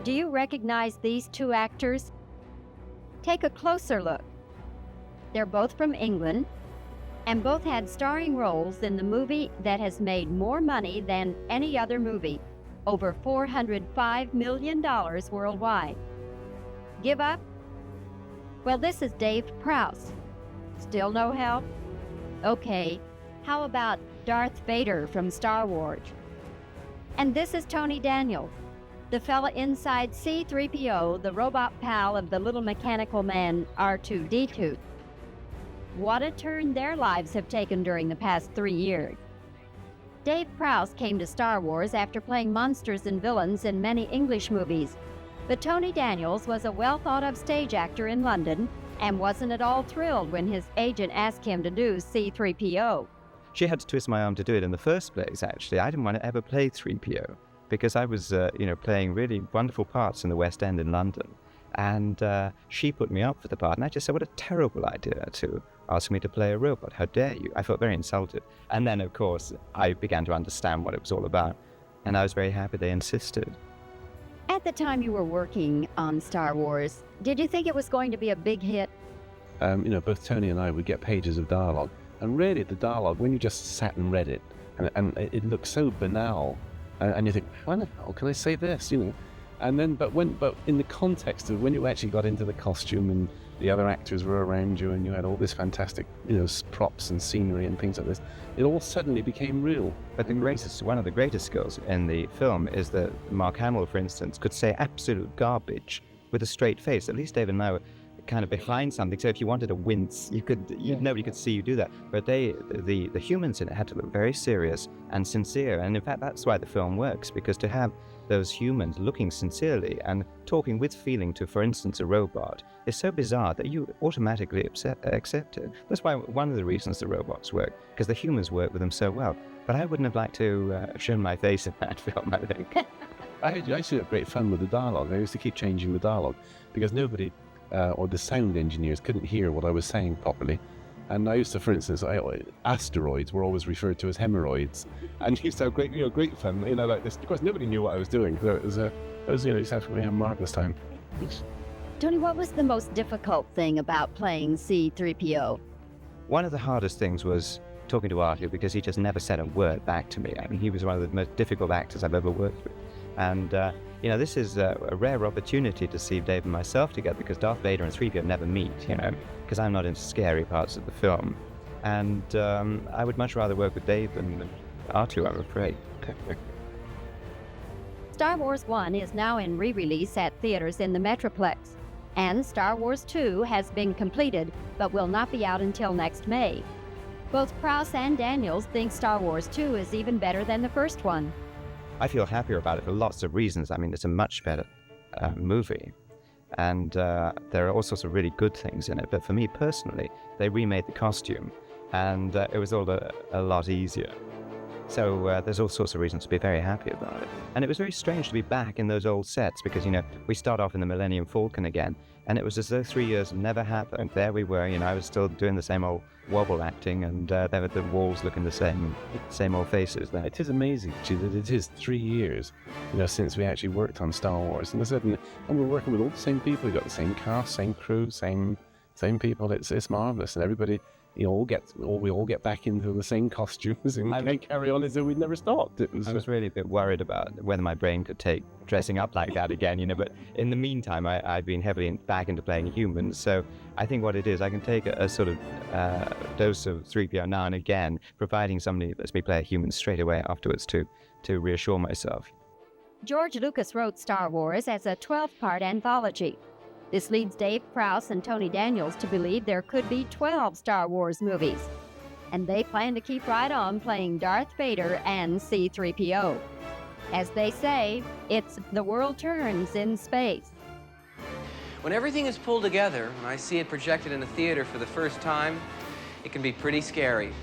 Do you recognize these two actors? Take a closer look. They're both from England, and both had starring roles in the movie that has made more money than any other movie, over $405 million worldwide. Give up? Well, this is Dave Prowse. Still no help? Okay, how about Darth Vader from Star Wars? And this is Tony Daniels, the fella inside C-3PO, the robot pal of the little mechanical man R2-D2. What a turn their lives have taken during the past 3 years. Dave Prowse came to Star Wars after playing monsters and villains in many English movies, but Tony Daniels was a well-thought-of stage actor in London and wasn't at all thrilled when his agent asked him to do C-3PO. She had to twist my arm to do it in the first place, actually. I didn't want to ever play 3PO because I was, playing really wonderful parts in the West End in London. And she put me up for the part, and I just said, what a terrible idea to ask me to play a robot. How dare you? I felt very insulted. And then, of course, I began to understand what it was all about, and I was very happy they insisted. At the time you were working on Star Wars, did you think it was going to be a big hit? Both Tony and I would get pages of dialogue, and really the dialogue, when you just sat and read it, and it looked so banal, and you think, why the hell can I say this, And then, but in the context of when you actually got into the costume and the other actors were around you and you had all this fantastic, props and scenery and things like this, it all suddenly became real. But one of the greatest skills in the film is that Mark Hamill, for instance, could say absolute garbage with a straight face. At least David and I were kind of behind something, so if you wanted to wince, nobody could see you do that. But the humans in it had to look very serious and sincere, and in fact that's why the film works, because to have those humans looking sincerely and talking with feeling to, for instance, a robot is so bizarre that you automatically accept it. That's why one of the reasons the robots work, because the humans work with them so well. But I wouldn't have liked to have shown my face in that film, I think. I used to have great fun with the dialogue. I used to keep changing the dialogue because nobody or the sound engineers couldn't hear what I was saying properly. And I used to, for instance, asteroids were always referred to as hemorrhoids, and used to have great fun, like this. Of course, nobody knew what I was doing, so it was a marvelous time. Tony, what was the most difficult thing about playing C-3PO? One of the hardest things was talking to Artoo, because he just never said a word back to me. I mean, he was one of the most difficult actors I've ever worked with. And, this is a rare opportunity to see Dave and myself together, because Darth Vader and 3PO never meet, because I'm not into scary parts of the film. And I would much rather work with Dave than Artoo, I'm afraid. Star Wars 1 is now in re-release at theaters in the Metroplex, and Star Wars 2 has been completed, but will not be out until next May. Both Prowse and Daniels think Star Wars 2 is even better than the first one. I feel happier about it for lots of reasons. I mean, it's a much better movie, and there are all sorts of really good things in it. But for me personally, they remade the costume, and it was all a lot easier. So there's all sorts of reasons to be very happy about it. And it was very strange to be back in those old sets, because, we start off in the Millennium Falcon again, and it was as though 3 years never happened. There we were, I was still doing the same old wobble acting, and there were the walls looking the same old faces there. It is amazing, actually, that it is 3 years, since we actually worked on Star Wars. And we're working with all the same people. We've got the same cast, same crew, same people. It's marvelous, and everybody, we all get back into the same costumes and carry on as though we'd never stopped. I was really a bit worried about whether my brain could take dressing up like that again, but in the meantime, I've been heavily back into playing humans. So I think what it is, I can take a sort of dose of 3PO now and again, providing somebody lets me play a human straight away afterwards to reassure myself. George Lucas wrote Star Wars as a 12-part anthology. This leads Dave Prowse and Tony Daniels to believe there could be 12 Star Wars movies. And they plan to keep right on playing Darth Vader and C-3PO. As they say, it's the world turns in space. When everything is pulled together, and I see it projected in a theater for the first time, it can be pretty scary.